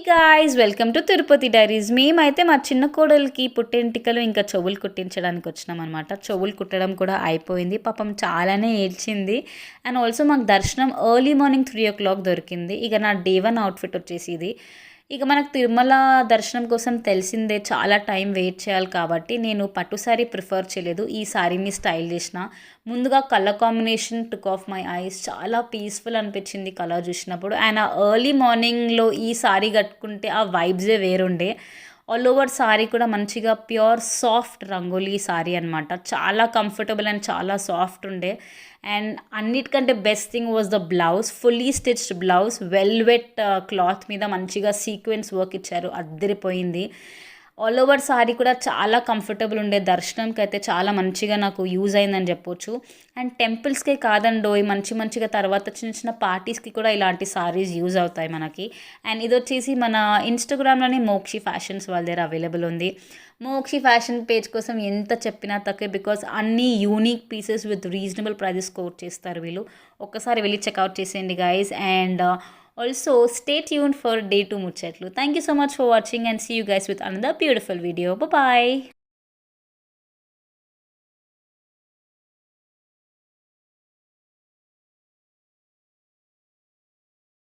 Guys welcome to Tirupati diaries. మేమైతే మా చిన్న కోడలికి పుట్టెంటికలు ఇంకా చెవులు కుట్టించడానికి వచ్చినాం అనమాట. చెవులు కుట్టడం కూడా అయిపోయింది. పాపం చాలానే ఏడ్చింది. అండ్ ఆల్సో మాకు దర్శనం ఎర్లీ మార్నింగ్ 3 o'clock దొరికింది. ఇక నా డే 1 అవుట్ఫిట్ వచ్చేసి ఇది. ఇక మనకు తిరుమల దర్శనం కోసం తెలిసిందే చాలా టైం వెయిట్ చేయాలి కాబట్టి నేను పట్టు శారీ ప్రిఫర్ చేయలేదు. ఈ శారీని స్టైల్ చేసిన. ముందుగా colour combination took off my eyes. చాలా పీస్ఫుల్ అనిపించింది కలర్ చూసినప్పుడు. అండ్ ఆ ఎర్లీ మార్నింగ్లో ఈ శారీ కట్టుకుంటే ఆ వైబ్సే వేరుండే. ఆల్ ఓవర్ శారీ కూడా మంచిగా ప్యూర్ సాఫ్ట్ రంగోలీ శారీ అనమాట. చాలా కంఫర్టబుల్ అండ్ చాలా సాఫ్ట్ ఉండే. అండ్ అన్నిటికంటే best thing was the blouse. Fully stitched blouse, velvet cloth మీద మంచిగా సీక్వెన్స్ వర్క్ ఇచ్చారు, అద్దరిపోయింది. ఆల్ ఓవర్ శారీ కూడా చాలా కంఫర్టబుల్ ఉండే. దర్శనంకి అయితే చాలా మంచిగా నాకు యూజ్ అయిందని చెప్పొచ్చు. అండ్ టెంపుల్స్కే కాదండోయ్, మంచిగా తర్వాత చిన్న చిన్న పార్టీస్కి కూడా ఇలాంటి సారీస్ యూజ్ అవుతాయి మనకి. అండ్ ఇది వచ్చేసి మన ఇన్స్టాగ్రామ్లోనే మోక్షి ఫ్యాషన్స్ వాళ్ళ దగ్గర అవైలబుల్ ఉంది. మోక్షి ఫ్యాషన్ పేజ్ కోసం ఎంత చెప్పినా తక్కువే, బికాస్ అన్ని unique pieces with reasonable prices quote చేస్తారు వీళ్ళు. ఒక్కసారి వెళ్ళి చెక్అవుట్ చేసేయండి guys. And also stay tuned for day 2 ముచ్చట్లు. Thank you so much for watching and see you guys with another beautiful video. Bye bye.